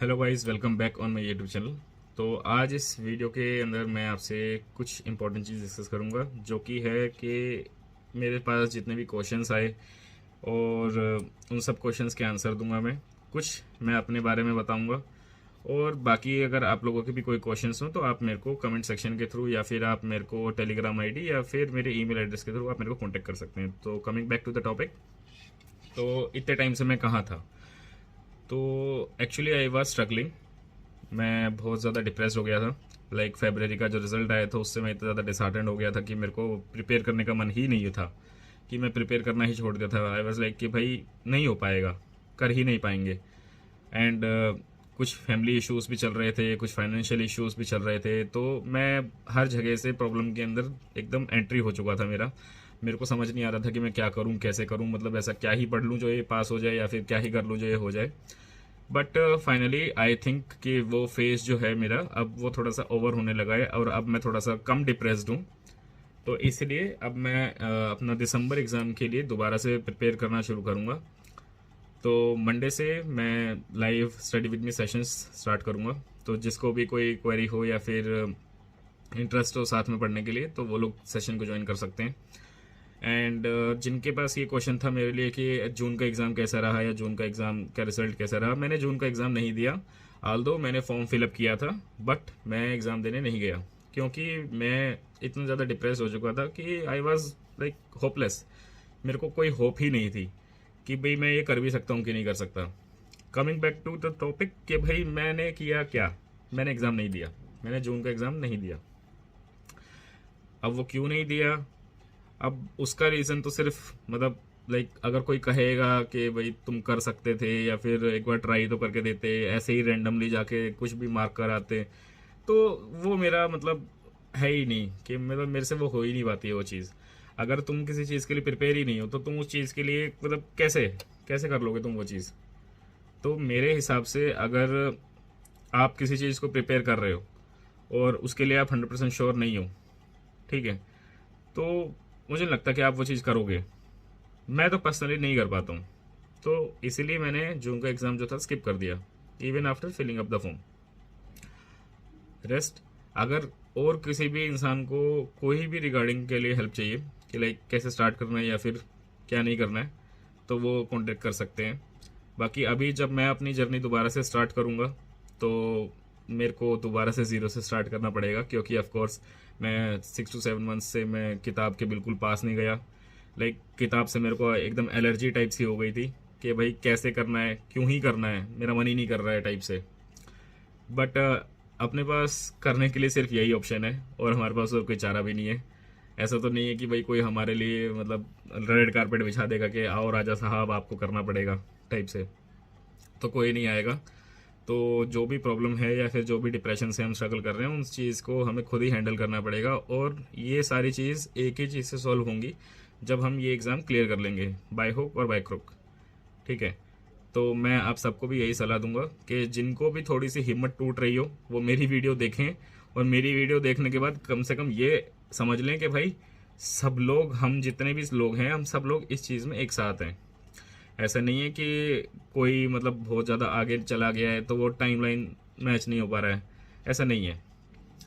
Hello guys, welcome back on my YouTube channel. तो आज इस वीडियो के अंदर मैं आपसे कुछ इंपॉर्टेंट चीज़ डिस्कस करूंगा, जो कि है कि मेरे पास जितने भी क्वेश्चंस आए और उन सब क्वेश्चंस के आंसर दूंगा। कुछ मैं अपने बारे में बताऊंगा, और बाकी अगर आप लोगों के भी कोई क्वेश्चंस हो तो आप मेरे को कमेंट सेक्शन के थ्रू, या फिर आप मेरे को टेलीग्राम आईडी या फिर मेरे ईमेल एड्रेस के थ्रू आप मेरे को कॉन्टेक्ट कर सकते हैं। तो coming back to the topic, तो इतने टाइम से मैं कहाँ था। तो एक्चुअली आई वॉज स्ट्रगलिंग। मैं बहुत ज़्यादा डिप्रेस हो गया था। लाइक फरवरी का जो रिज़ल्ट आया था उससे मैं इतना ज़्यादा डिसहार्टेंड हो गया था कि मेरे को प्रिपेयर करने का मन ही नहीं था, कि मैं प्रिपेयर करना ही छोड़ दिया था। आई वॉज लाइक कि भाई नहीं हो पाएगा, कर ही नहीं पाएंगे। एंड कुछ फैमिली इश्यूज़ भी चल रहे थे, कुछ फाइनेंशियल इश्यूज़ भी चल रहे थे। तो मैं हर जगह से प्रॉब्लम के अंदर एकदम एंट्री हो चुका था मेरे को समझ नहीं आ रहा था कि मैं क्या करूं, कैसे करूं। मतलब ऐसा क्या ही पढ़ लूं जो ये पास हो जाए, या फिर क्या ही कर लूं जो ये हो जाए। बट फाइनली आई थिंक कि वो फेज जो है मेरा, अब वो थोड़ा सा ओवर होने लगा है और अब मैं थोड़ा सा कम डिप्रेस्ड हूँ। तो इसलिए अब मैं अपना दिसंबर एग्ज़ाम के लिए दोबारा से प्रिपेयर करना शुरू करूँगा। तो मंडे से मैं live study with me sessions start करूँगा। तो जिसको भी कोई क्वेरी हो या फिर इंटरेस्ट हो साथ में पढ़ने के लिए, तो वो लोग सेशन को ज्वाइन कर सकते हैं। एंड जिनके पास ये क्वेश्चन था मेरे लिए कि जून का एग्ज़ाम कैसा रहा या जून का एग्ज़ाम का रिजल्ट कैसा रहा, मैंने जून का एग्ज़ाम नहीं दिया। आल्दो मैंने फॉर्म फिलअप किया था, बट मैं एग्ज़ाम देने नहीं गया, क्योंकि मैं इतना ज़्यादा डिप्रेस हो चुका था कि आई वॉज लाइक होपलेस। मेरे को कोई होप ही नहीं थी कि भाई मैं ये कर भी सकता हूँ कि नहीं कर सकता। Coming back to the topic कि भाई मैंने किया क्या। मैंने एग्ज़ाम नहीं दिया, मैंने जून का एग्ज़ाम नहीं दिया। अब वो क्यों नहीं दिया, अब उसका रीज़न तो सिर्फ मतलब लाइक अगर कोई कहेगा कि भाई तुम कर सकते थे या फिर एक बार ट्राई तो करके देते, ऐसे ही रैंडमली जाके कुछ भी मार्क कर आते, तो वो मेरा मतलब है ही नहीं कि मतलब मेरे से वो हो ही नहीं पाती है वो चीज़। अगर तुम किसी चीज़ के लिए प्रिपेयर ही नहीं हो तो तुम उस चीज़ के लिए मतलब कैसे कैसे कर लोगे तुम वो चीज़। तो मेरे हिसाब से अगर आप किसी चीज़ को प्रिपेयर कर रहे हो और उसके लिए आप 100% श्योर नहीं हो, ठीक है, तो मुझे नहीं लगता कि आप वो चीज़ करोगे। मैं तो पर्सनली नहीं कर पाता हूँ। तो इसीलिए मैंने जून का एग्ज़ाम जो था स्किप कर दिया, even after filling up the form. Rest, अगर और किसी भी इंसान को कोई भी रिगार्डिंग के लिए हेल्प चाहिए कि लाइक कैसे स्टार्ट करना है या फिर क्या नहीं करना है, तो वो कांटेक्ट कर सकते हैं। बाकी अभी जब मैं अपनी जर्नी दोबारा से स्टार्ट करूँगा तो मेरे को दोबारा से ज़ीरो से स्टार्ट करना पड़ेगा, क्योंकि ऑफ कोर्स मैं 6 to 7 मंथ्स से मैं किताब के बिल्कुल पास नहीं गया। लाइक किताब से मेरे को एकदम एलर्जी टाइप सी हो गई थी कि भाई कैसे करना है, क्यों ही करना है, मेरा मन ही नहीं कर रहा है टाइप से। बट अपने पास करने के लिए सिर्फ यही ऑप्शन है, और हमारे पास और कोई चारा भी नहीं है। ऐसा तो नहीं है कि भाई कोई हमारे लिए मतलब रेड कारपेट बिछा देगा कि आओ राजा साहब आपको करना पड़ेगा टाइप से, तो कोई नहीं आएगा। तो जो भी प्रॉब्लम है या फिर जो भी डिप्रेशन से हम स्ट्रगल कर रहे हैं, उन चीज़ को हमें खुद ही हैंडल करना पड़ेगा। और ये सारी चीज़ एक ही चीज़ से सॉल्व होंगी, जब हम ये एग्ज़ाम क्लियर कर लेंगे, बाय हुक और बाय क्रुक, ठीक है। तो मैं आप सबको भी यही सलाह दूंगा कि जिनको भी थोड़ी सी हिम्मत टूट रही हो वो मेरी वीडियो देखें, और मेरी वीडियो देखने के बाद कम से कम ये समझ लें कि भाई सब लोग, हम जितने भी लोग हैं, हम सब लोग इस चीज़ में एक साथ हैं। ऐसा नहीं है कि कोई मतलब बहुत ज़्यादा आगे चला गया है तो वो टाइमलाइन मैच नहीं हो पा रहा है, ऐसा नहीं है।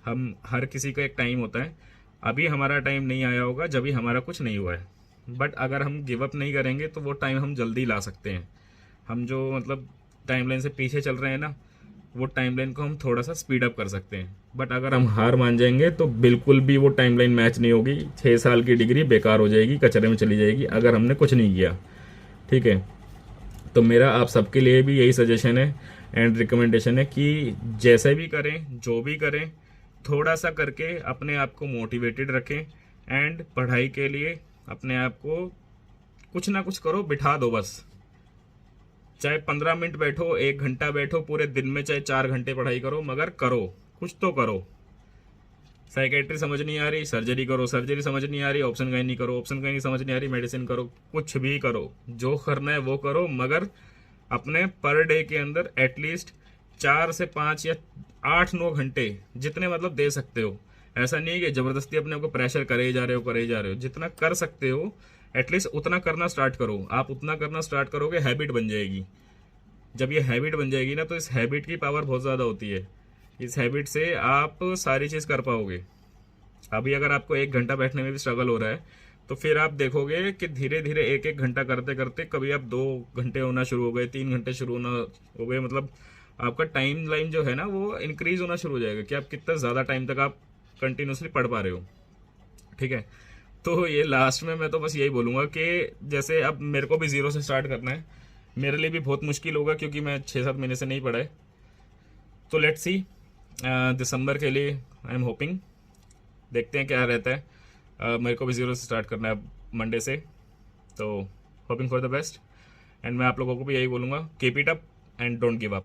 हम हर किसी का एक टाइम होता है। अभी हमारा टाइम नहीं आया होगा जब भी हमारा कुछ नहीं हुआ है, बट अगर हम गिव अप नहीं करेंगे तो वो टाइम हम जल्दी ला सकते हैं। हम जो मतलब टाइमलाइन से पीछे चल रहे हैं ना, वो टाइमलाइन को हम थोड़ा सा स्पीड अप कर सकते हैं। बट अगर हम हार मान जाएंगे तो बिल्कुल भी वो टाइमलाइन मैच नहीं होगी। 6 साल की डिग्री बेकार हो जाएगी, कचरे में चली जाएगी अगर हमने कुछ नहीं किया, ठीक है। तो मेरा आप सबके लिए भी यही सजेशन है एंड रिकमेंडेशन है कि जैसे भी करें, जो भी करें, थोड़ा सा करके अपने आप को मोटिवेटेड रखें। एंड पढ़ाई के लिए अपने आप को कुछ ना कुछ करो, बिठा दो बस। चाहे 15 मिनट बैठो, 1 घंटा बैठो, पूरे दिन में चाहे 4 घंटे पढ़ाई करो, मगर करो, कुछ तो करो। साइकेट्री समझ नहीं आ रही, सर्जरी करो। सर्जरी समझ नहीं आ रही, ऑप्शन गाइनी करो। ऑप्शन गाइनी समझ नहीं आ रही, मेडिसिन करो। कुछ भी करो, जो करना है वो करो, मगर अपने पर डे के अंदर एटलीस्ट 4 से 5 या 8-9 घंटे जितने मतलब दे सकते हो। ऐसा नहीं है कि जबरदस्ती अपने को प्रेशर करे ही जा रहे हो, करे ही जा रहे हो। जितना कर सकते हो एटलीस्ट उतना करना स्टार्ट करो। आप उतना करना स्टार्ट करोगे, हैबिट बन जाएगी। जब ये हैबिट बन जाएगी ना, तो इस हैबिट की पावर बहुत ज़्यादा होती है। इस हैबिट से आप सारी चीज़ कर पाओगे। अभी अगर आपको 1 घंटा बैठने में भी स्ट्रगल हो रहा है, तो फिर आप देखोगे कि धीरे धीरे 1-1 घंटा करते करते कभी आप 2 घंटे होना शुरू हो गए, 3 घंटे शुरू होना हो गए, मतलब आपका टाइम लाइन जो है ना वो इंक्रीज होना शुरू हो जाएगा कि आप कितना ज़्यादा टाइम तक आप कंटिन्यूसली पढ़ पा रहे हो। ठीक है, तो ये लास्ट में मैं तो बस यही बोलूँगा कि जैसे अब मेरे को भी ज़ीरो से स्टार्ट करना है, मेरे लिए भी बहुत मुश्किल होगा क्योंकि मैं 6-7 महीने से नहीं पढ़ा है। तो लेट्स सी, दिसंबर के लिए आई एम होपिंग, देखते हैं क्या रहता है। मेरे को भी ज़ीरो से स्टार्ट करना है मंडे से, तो hoping for the best. And मैं आप लोगों को भी यही बोलूँगा, keep it up and don't give up.